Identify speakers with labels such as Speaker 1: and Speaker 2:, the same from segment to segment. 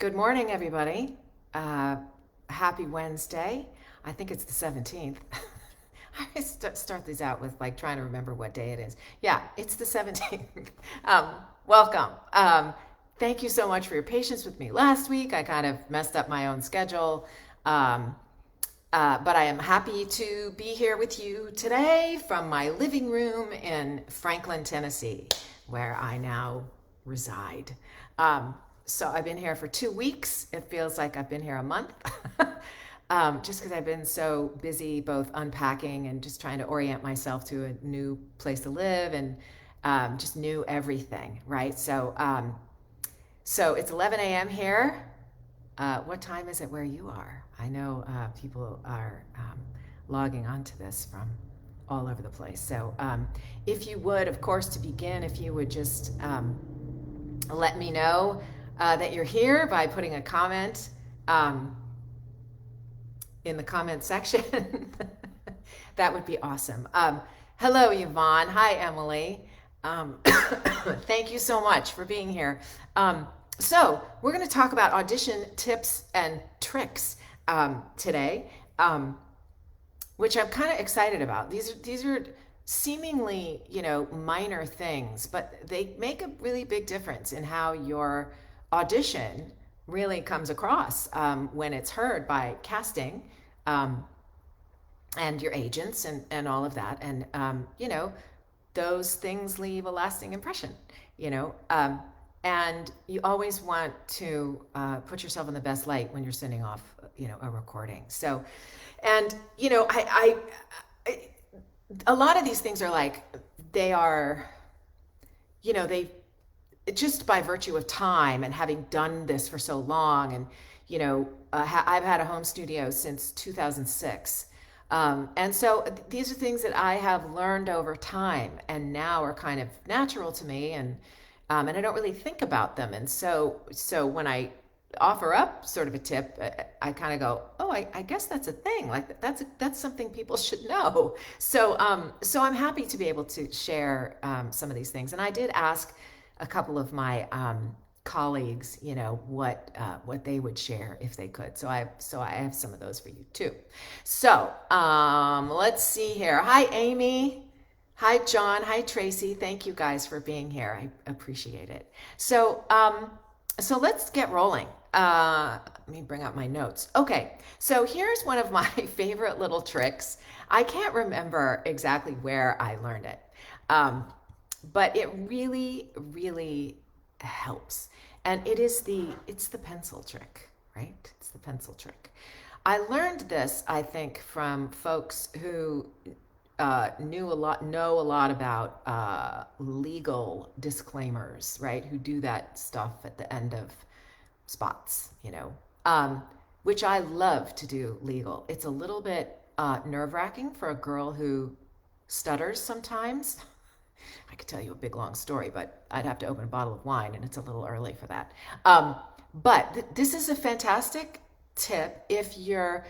Speaker 1: Good morning, everybody. Happy Wednesday. I think it's the 17th. I start these out with like trying to remember what day it is. Yeah, it's the 17th. Welcome. Thank you so much for your patience with me last week. I kind of messed up my own schedule. Um, but I am happy to be here with you today from my living room in Franklin, Tennessee, where I now reside. Um, so I've been here for 2 weeks. It feels like I've been here a month, just because I've been so busy both unpacking and just trying to orient myself to a new place to live and just new everything, right? So it's 11 a.m. here. What time is it where you are? I know people are logging onto this from all over the place. So if you would, of course, to begin, if you would just let me know that you're here by putting a comment in the comment section. That would be awesome. Hello, Yvonne. Hi, Emily. Thank you so much for being here. So we're going to talk about audition tips and tricks today, which I'm kind of excited about. These are seemingly, minor things, but they make a really big difference in how your audition really comes across when it's heard by casting and your agents and all of that. And, those things leave a lasting impression, and you always want to put yourself in the best light when you're sending off, a recording. So, and, I a lot of these things are like, they are, they just by virtue of time and having done this for so long. And, I've had a home studio since 2006. And so these are things that I have learned over time and now are kind of natural to me. And I don't really think about them. And so when I offer up sort of a tip, I kind of go, oh, I guess that's a thing. Like that's something people should know. So I'm happy to be able to share some of these things. And I did ask a couple of my colleagues, what they would share if they could. So I have some of those for you too. So let's see here. Hi, Amy. Hi, John. Hi, Tracy. Thank you guys for being here. I appreciate it. So let's get rolling. Let me bring up my notes. Okay, so here's one of my favorite little tricks. I can't remember exactly where I learned it, but it really, really helps. And it's the pencil trick, right? It's the pencil trick. I learned this, I think, from folks who know a lot about legal disclaimers, right? Who do that stuff at the end of spots, which I love to do legal. It's a little bit nerve-wracking for a girl who stutters sometimes. I could tell you a big long story, but I'd have to open a bottle of wine, and it's a little early for that. But this is a fantastic tip if your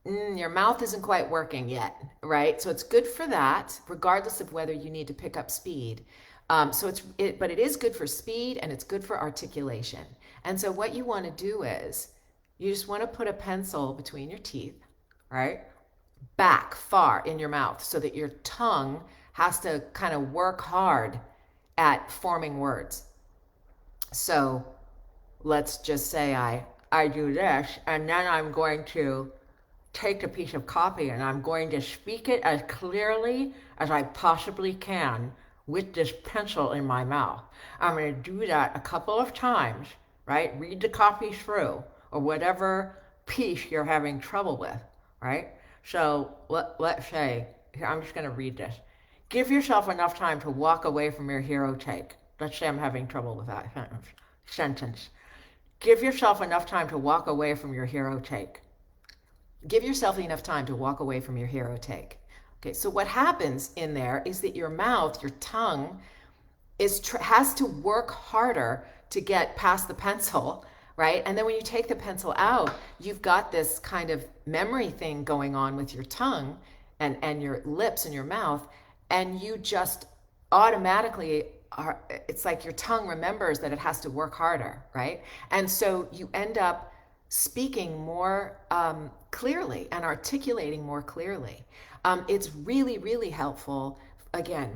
Speaker 1: mouth isn't quite working yet, right? So it's good for that, regardless of whether you need to pick up speed. But it is good for speed and it's good for articulation. And so what you want to do is you just want to put a pencil between your teeth, right? Back far in your mouth so that your tongue has to kind of work hard at forming words. So let's just say I do this, and then I'm going to take a piece of copy and I'm going to speak it as clearly as I possibly can with this pencil in my mouth. I'm going to do that a couple of times, right? Read the copy through, or whatever piece you're having trouble with, right? So let's say, here, I'm just going to read this. Give yourself enough time to walk away from your hero take. Let's say I'm having trouble with that sentence. Give yourself enough time to walk away from your hero take. Give yourself enough time to walk away from your hero take. Okay, so what happens in there is that your mouth, your tongue, has to work harder to get past the pencil, right? And then when you take the pencil out, you've got this kind of memory thing going on with your tongue and your lips and your mouth, and you just automatically are, it's like your tongue remembers that it has to work harder, right? And so you end up speaking more clearly and articulating more clearly. It's really, really helpful, again,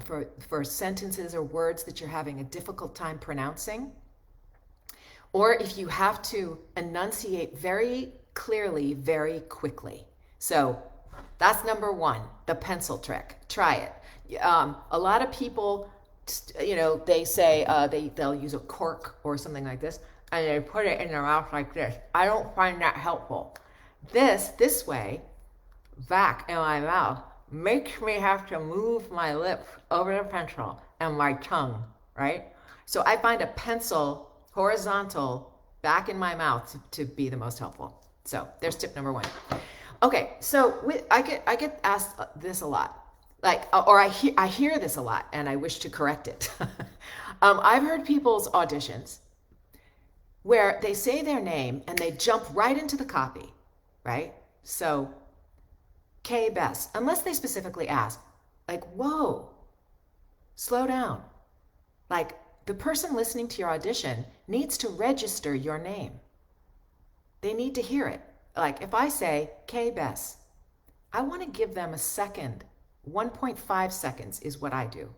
Speaker 1: for sentences or words that you're having a difficult time pronouncing, or if you have to enunciate very clearly, very quickly. So that's number one, the pencil trick. Try it. A lot of people, they say they'll use a cork or something like this, and they put it in their mouth like this. I don't find that helpful. This way, back in my mouth, makes me have to move my lips over the pencil and my tongue, right? So I find a pencil horizontal back in my mouth to be the most helpful. So there's tip number one. Okay, so I get asked this a lot, or I hear this a lot, and I wish to correct it. I've heard people's auditions where they say their name and they jump right into the copy, right? So K Bess, unless they specifically ask, like, whoa, slow down. Like, the person listening to your audition needs to register your name. They need to hear it. Like, if I say K Bess, I want to give them a second. 1.5 seconds is what I do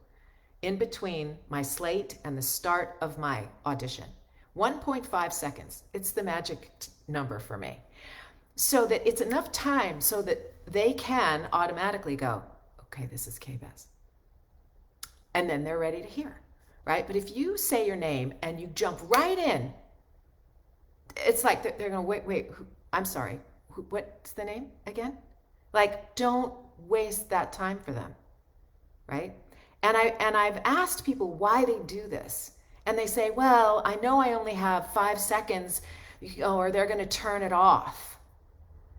Speaker 1: in between my slate and the start of my audition. 1.5 seconds. It's the magic number for me. So that it's enough time so that they can automatically go, okay, this is K Bess. And then they're ready to hear, right? But if you say your name and you jump right in, it's like they're going to wait, I'm sorry, what's the name again? Like, don't waste that time for them, right? And I've asked people why they do this. And they say, well, I know I only have 5 seconds, or they're going to turn it off.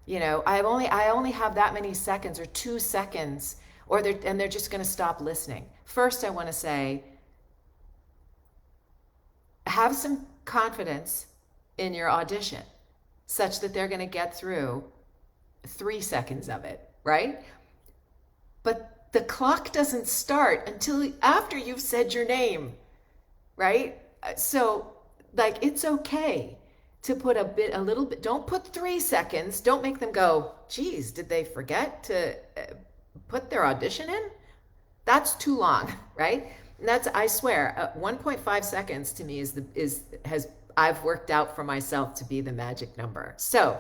Speaker 1: I only have that many seconds, or 2 seconds, and they're just going to stop listening. First, I want to say, have some confidence in your audition such that they're going to get through 3 seconds of it, right? But the clock doesn't start until after you've said your name, right? So, like, it's okay to put a little bit, don't put 3 seconds. Don't make them go, geez, did they forget to put their audition in? That's too long, right? And that's, I swear, 1.5 seconds to me I've worked out for myself to be the magic number. So,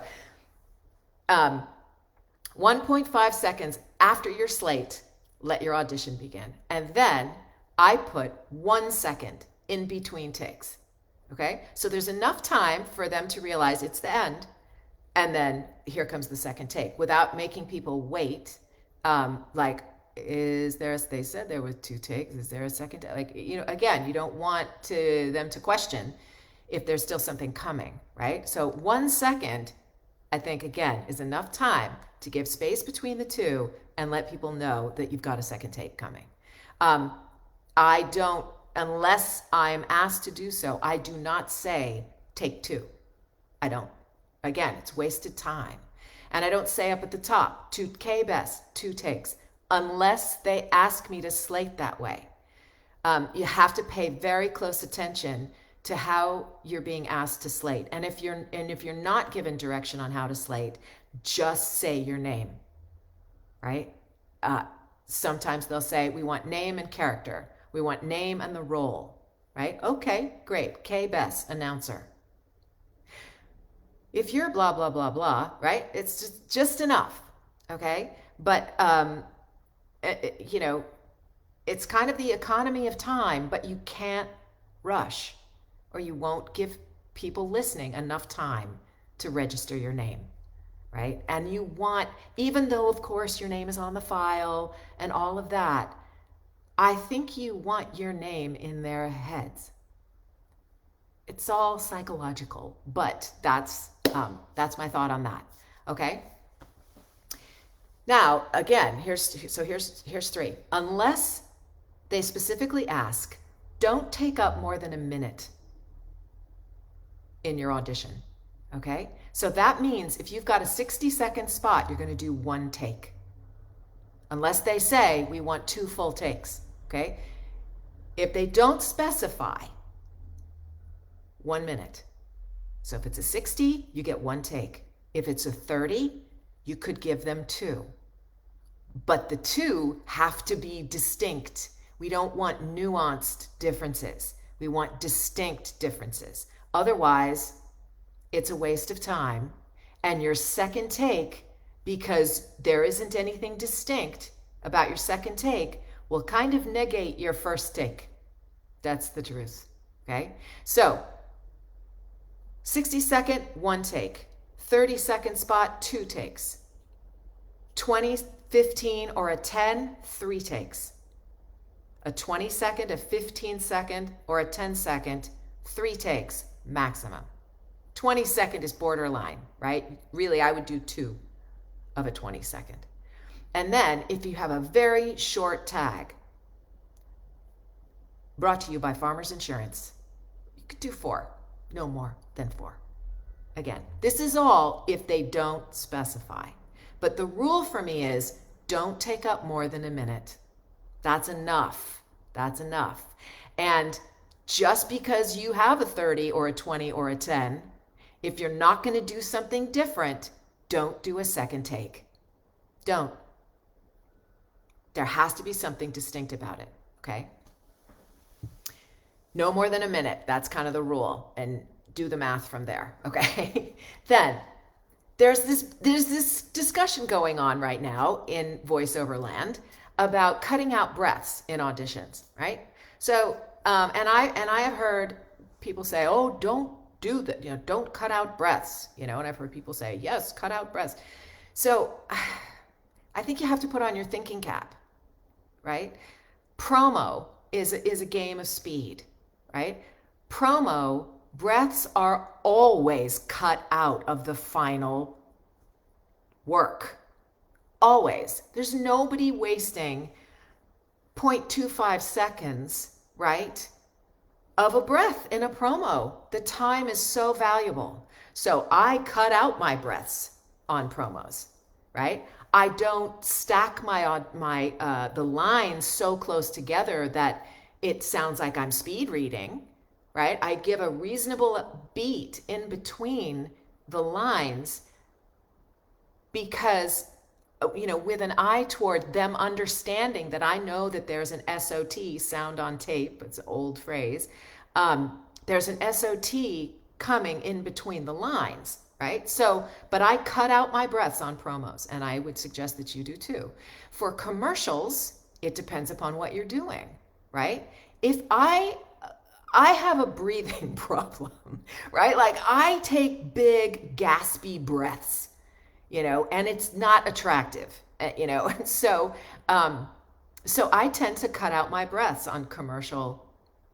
Speaker 1: 1.5 seconds after your slate, let your audition begin. And then I put 1 second in between takes. Okay? So there's enough time for them to realize it's the end. And then here comes the second take without making people wait. They said there were 2 takes. Is there a second take? Again, you don't want them to question if there's still something coming, right? So 1 second, I think, again, is enough time to give space between the two and let people know that you've got a second take coming. I don't, unless I'm asked to do so, I do not say take 2. I don't. Again, it's wasted time. And I don't say up at the top, 2 K Best, 2 takes, unless they ask me to slate that way. You have to pay very close attention to how you're being asked to slate. And if you're not given direction on how to slate, just say your name, right? Sometimes they'll say, we want name and character. We want name and the role, right? Okay, great. K Bess, announcer. If you're blah, blah, blah, blah, right? It's just enough, okay? But, it's kind of the economy of time, but you can't rush or you won't give people listening enough time to register your name, right? And you want, even though, of course, your name is on the file and all of that, I think you want your name in their heads. It's all psychological, but that's my thought on that. Okay. Now, again, here's 3. Unless they specifically ask, don't take up more than a minute in your audition. Okay. So that means if you've got a 60-second spot, you're going to do 1 take. Unless they say we want 2 full takes. Okay. If they don't specify, 1 minute. So if it's a 60, you get 1 take. If it's a 30, you could give them 2. But the 2 have to be distinct. We don't want nuanced differences. We want distinct differences. Otherwise, it's a waste of time. And your second take, because there isn't anything distinct about your second take, will kind of negate your first take. That's the truth. Okay? So, 60-second, 1 take. 30-second spot, 2 takes. 20, 15, or a 10, 3 takes. A 20-second, a 15-second, or a 10-second, 3 takes maximum. 20-second is borderline, right? Really, I would do 2 of a 20-second. And then if you have a very short tag, brought to you by Farmers Insurance, you could do 4, no more than 4. Again, this is all if they don't specify. But the rule for me is don't take up more than a minute. That's enough. That's enough. And just because you have a 30 or a 20 or a 10, if you're not going to do something different, don't do a second take. Don't. There has to be something distinct about it, okay? No more than a minute. That's kind of the rule. And do the math from there, okay? Then there's this discussion going on right now in voiceover land about cutting out breaths in auditions, right? So, and I have heard people say, "Oh, don't do that. Don't cut out breaths." And I've heard people say, "Yes, cut out breaths." So, I think you have to put on your thinking cap, right? Promo is a game of speed, right? Promo, breaths are always cut out of the final work. Always. There's nobody wasting 0.25 seconds, right, of a breath in a promo. The time is so valuable. So I cut out my breaths on promos, right? I don't stack the lines so close together that it sounds like I'm speed reading, right? I give a reasonable beat in between the lines because, with an eye toward them understanding that I know that there's an SOT, sound on tape, it's an old phrase. There's an SOT coming in between the lines, right? So, but I cut out my breaths on promos, and I would suggest that you do too. For commercials, it depends upon what you're doing, right? If I have a breathing problem, right? Like I take big gaspy breaths, and it's not attractive, and so I tend to cut out my breaths on commercial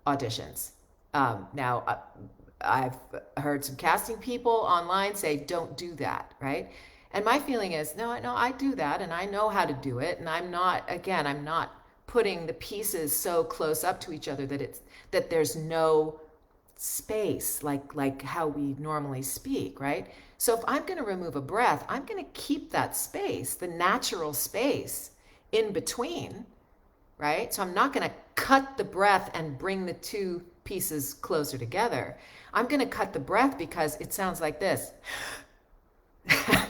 Speaker 1: auditions. Now, I've heard some casting people online say, don't do that, right? And my feeling is, no, I do that, and I know how to do it, and I'm not putting the pieces so close up to each other that there's no space like how we normally speak, right? So if I'm going to remove a breath, I'm going to keep that space, the natural space in between, right? So I'm not going to cut the breath and bring the two pieces closer together. I'm going to cut the breath because it sounds like this.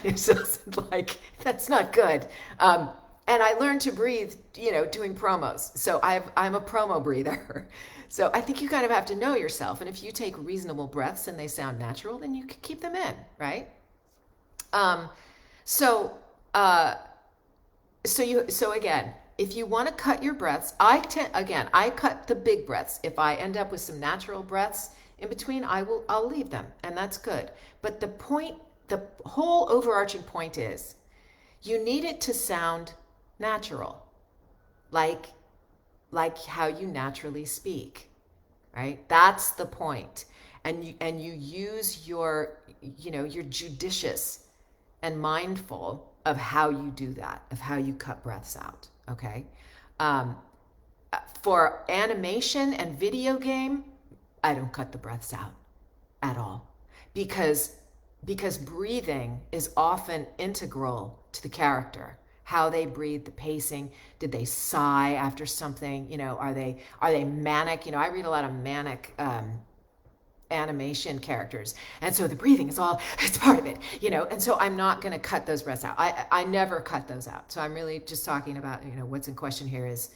Speaker 1: It sounds like, that's not good. And I learned to breathe, doing promos. So I'm a promo breather. So I think you kind of have to know yourself. And if you take reasonable breaths and they sound natural, then you can keep them in, right? So again, if you want to cut your breaths, I cut the big breaths. If I end up with some natural breaths in between, I'll leave them, and that's good. But the whole overarching point is you need it to sound natural, like how you naturally speak, right? That's the point. And you use you're judicious and mindful of how you do that, of how you cut breaths out, okay? For animation and video game, I don't cut the breaths out at all because breathing is often integral to the character. how they breathe, the pacing. Did they sigh after something? You know, are they manic? You know, I read a lot of manic animation characters, and so the breathing is all, it's part of it, you know. And so I'm not going to cut those breaths out. I never cut those out. So I'm really just talking about, you know, what's in question here is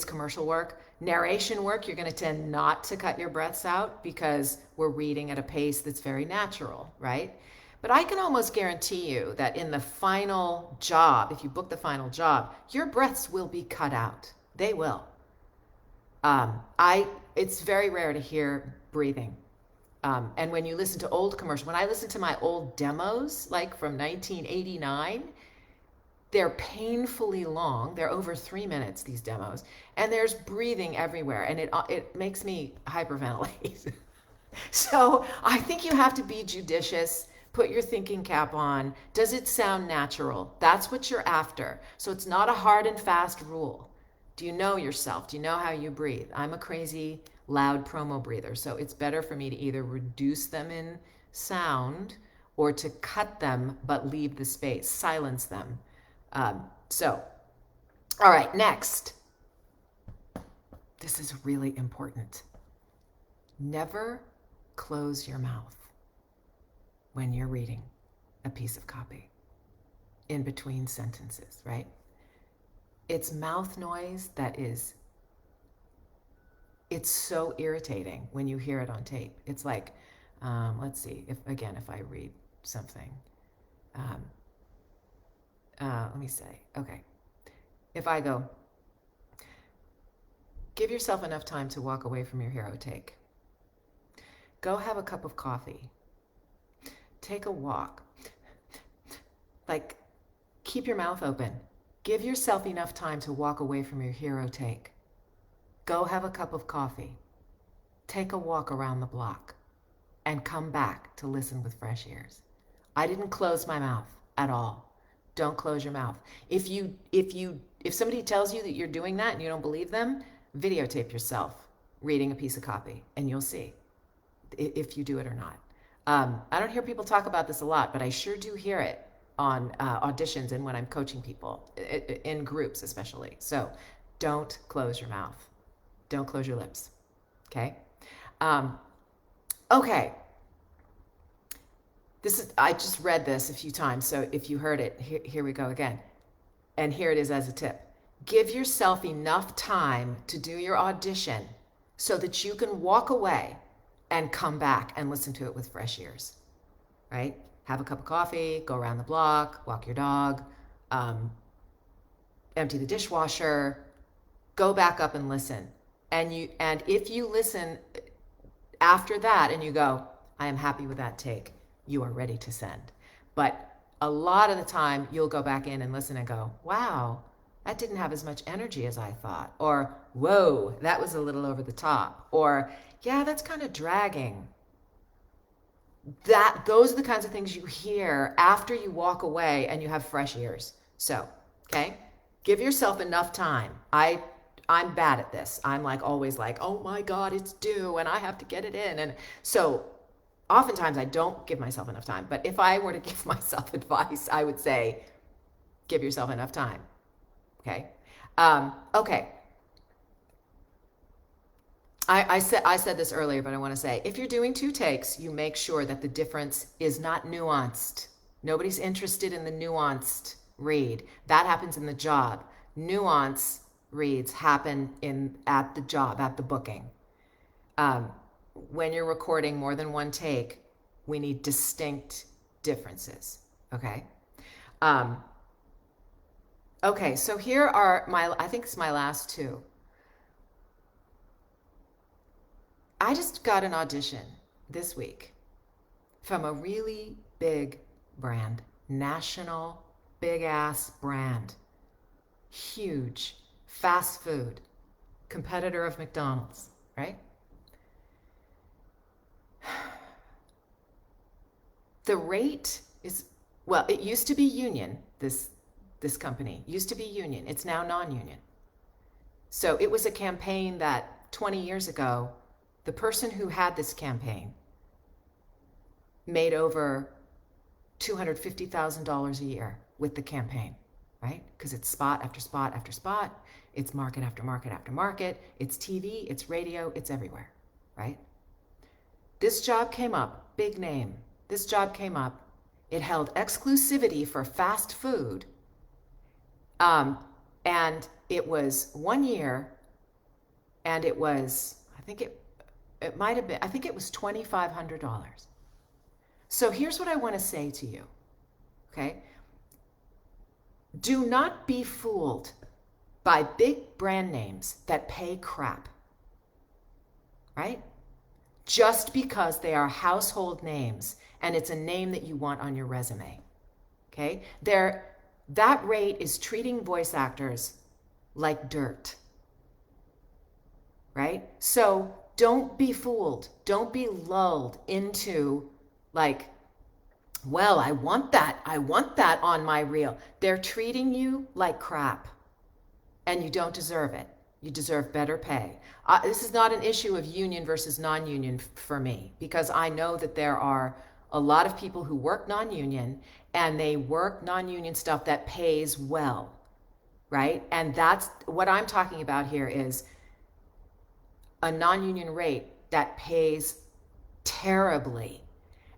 Speaker 1: commercial work. Narration work, you're going to tend not to cut your breaths out because we're reading at a pace that's very natural, right? But I can almost guarantee you that in the final job, if you book the final job, your breaths will be cut out. They will. It's very rare to hear breathing. And when you listen to old commercials, when I listen to my old demos, like from 1989, they're painfully long. They're over 3 minutes, these demos, and there's breathing everywhere, and it makes me hyperventilate. So I think you have to be judicious. Put your thinking cap on. Does it sound natural? That's what you're after. So it's not a hard and fast rule. Do you know yourself? Do you know how you breathe? I'm a crazy, loud promo breather, so it's better for me to either reduce them in sound or to cut them but leave the space, silence them. All right, next. This is really important. Never close your mouth when you're reading a piece of copy in between sentences, right? It's mouth noise that it's so irritating when you hear it on tape. It's like, let's see, if I read something, let me say, okay. If I go, give yourself enough time to walk away from your hero take. Go have a cup of coffee. Take a walk. Like, keep your mouth open. Give yourself enough time to walk away from your hero take. Go have a cup of coffee. Take a walk around the block and come back to listen with fresh ears. I didn't close my mouth at all. Don't close your mouth. If somebody tells you that you're doing that and you don't believe them, videotape yourself reading a piece of copy and you'll see if you do it or not. I don't hear people talk about this a lot, but I sure do hear it on auditions and when I'm coaching people, in groups especially. So don't close your mouth. Don't close your lips. Okay? Okay. I just read this a few times, so if you heard it, here we go again. And here it is as a tip. Give yourself enough time to do your audition so that you can walk away and come back and listen to it with fresh ears, right? Have a cup of coffee, go around the block, walk your dog, empty the dishwasher, go back up and listen. And if you listen after that and you go, I am happy with that take, you are ready to send. But a lot of the time you'll go back in and listen and go, wow, that didn't have as much energy as I thought. Or, whoa, that was a little over the top. Or, yeah, that's kind of dragging. Those are the kinds of things you hear after you walk away and you have fresh ears. So, okay, give yourself enough time. I'm bad at this. I'm like always like, oh my God, it's due and I have to get it in. And so oftentimes I don't give myself enough time. But if I were to give myself advice, I would say, give yourself enough time. Okay. Okay. I said this earlier, but I want to say, if you're doing 2 takes, you make sure that the difference is not nuanced. Nobody's interested in the nuanced read. That happens in the job. Nuance reads happen at the job, at the booking. When you're recording more than 1 take, we need distinct differences. Okay. Okay. So here are I think it's my last 2. I just got an audition this week from a really big brand, national, big ass brand, huge, fast food, competitor of McDonald's, right? The rate is, well, it used to be union, this company used to be union. It's now non-union. So it was a campaign that 20 years ago, the person who had this campaign made over $250,000 a year with the campaign. right? Because it's spot after spot after spot. It's market after market after market. It's TV, it's radio, it's everywhere, right? This job came up, big name. This job came up. It held exclusivity for fast food. And it was 1 year, and it was, it might have been, I think it was $2,500. So here's what I want to say to you, okay? Do not be fooled by big brand names that pay crap, right? Just because they are household names and it's a name that you want on your resume, okay? That rate is treating voice actors like dirt, right? So don't be fooled. Don't be lulled into like, well, I want that on my reel. They're treating you like crap, and you don't deserve it. You deserve better pay. This is not an issue of union versus non-union for me, because I know that there are a lot of people who work non-union, and they work non-union stuff that pays well, right? And that's what I'm talking about here, is a non-union rate that pays terribly,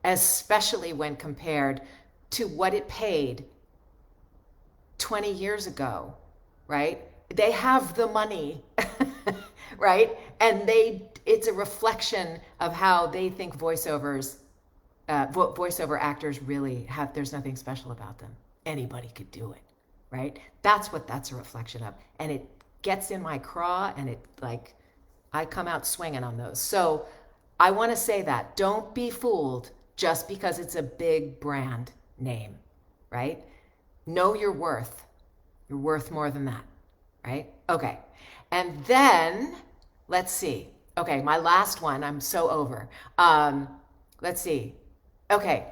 Speaker 1: especially when compared to what it paid 20 years ago, right? They have the money, right? And it's a reflection of how they think voiceover actors really have. There's nothing special about them. Anybody could do it, right? That's what that's a reflection of. And it gets in my craw, and it like, I come out swinging on those. So I want to say that don't be fooled just because it's a big brand name, right? Know your worth. You're worth more than that, right? Okay. And then let's see. Okay, my last one, I'm so over. Let's see. Okay.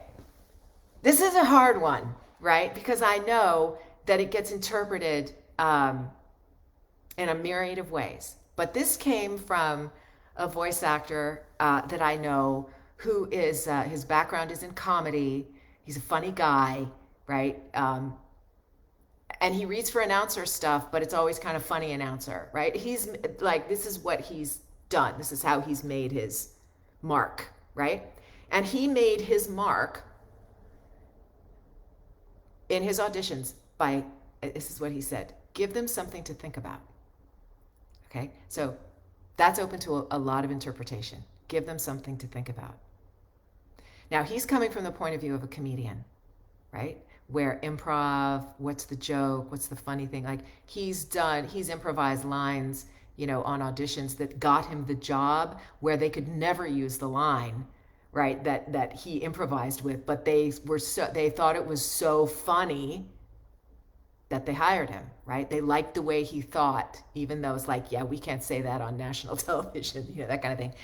Speaker 1: This is a hard one, right? Because I know that it gets interpreted in a myriad of ways. But this came from a voice actor that I know who is, his background is in comedy. He's a funny guy, right? And he reads for announcer stuff, but it's always kind of funny announcer, right? He's like, this is what he's done. This is how he's made his mark, right? And he made his mark in his auditions by, this is what he said, give them something to think about. Okay, so that's open to a lot of interpretation. Give them something to think about. Now, he's coming from the point of view of a comedian, right? Where improv, what's the joke, what's the funny thing? Like he's improvised lines, on auditions that got him the job where they could never use the line, right? That he improvised with, but they thought it was so funny that they hired him, right? They liked the way he thought, even though it's like, yeah, we can't say that on national television, that kind of thing.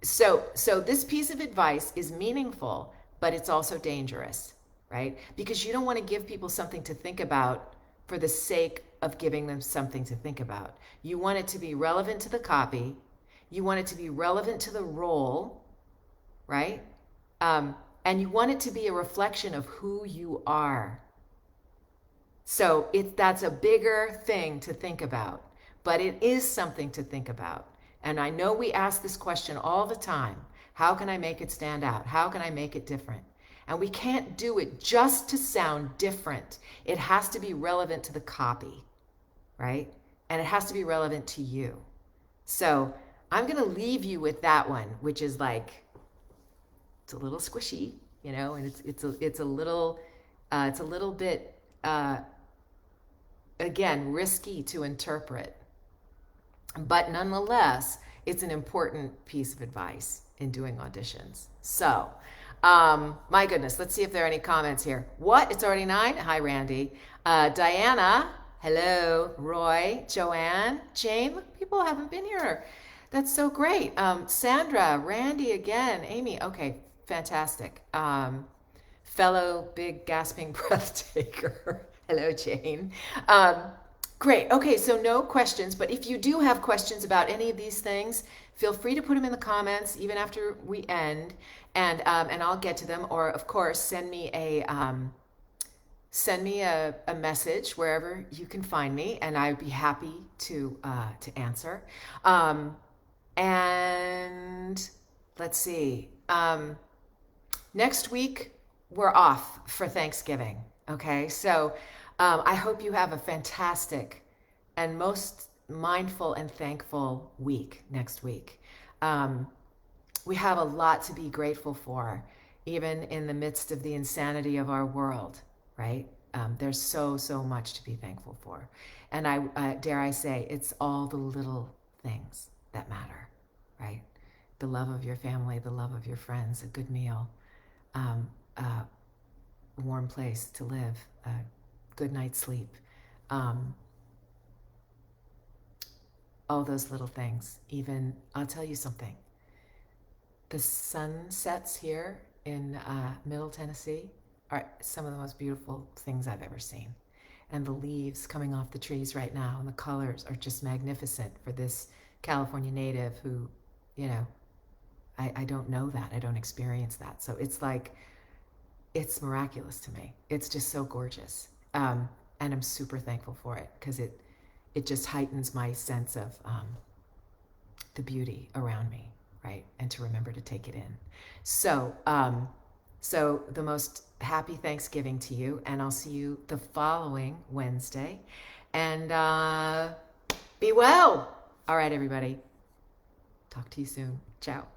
Speaker 1: So this piece of advice is meaningful, but it's also dangerous, right? Because you don't want to give people something to think about for the sake of giving them something to think about. You want it to be relevant to the copy. You want it to be relevant to the role, right? And you want it to be a reflection of who you are. So that's a bigger thing to think about, but it is something to think about. And I know we ask this question all the time. How can I make it stand out? How can I make it different? And we can't do it just to sound different. It has to be relevant to the copy, right? And it has to be relevant to you. So I'm going to leave you with that one, which is like, it's a little squishy, and it's a little bit, again, risky to interpret. But nonetheless, it's an important piece of advice in doing auditions. So, my goodness, let's see if there are any comments here. What? It's already 9? Hi, Randy. Diana, hello. Roy, Joanne, Jane. Look, people haven't been here. That's so great. Sandra, Randy again, Amy. Okay, fantastic. Fellow big gasping breath taker. Hello, Jane. Great. Okay, so no questions, but if you do have questions about any of these things, feel free to put them in the comments even after we end, and I'll get to them. Or, of course, send me send me a message wherever you can find me, and I'd be happy to answer. And let's see. Next week we're off for Thanksgiving. Okay, so I hope you have a fantastic and most mindful and thankful week next week. We have a lot to be grateful for, even in the midst of the insanity of our world, right? There's so much to be thankful for. And I dare I say, it's all the little things that matter, right? The love of your family, the love of your friends, a good meal, a warm place to live, a good night's sleep, all those little things. Even, I'll tell you something. The sunsets here in Middle Tennessee are some of the most beautiful things I've ever seen. And the leaves coming off the trees right now, and the colors are just magnificent for this California native who, you know, I don't know that. I don't experience that. So it's like, it's miraculous to me. It's just so gorgeous. And I'm super thankful for it, because it just heightens my sense of the beauty around me, right? And to remember to take it in. So, so the most happy Thanksgiving to you, and I'll see you the following Wednesday. And be well. All right, everybody. Talk to you soon. Ciao.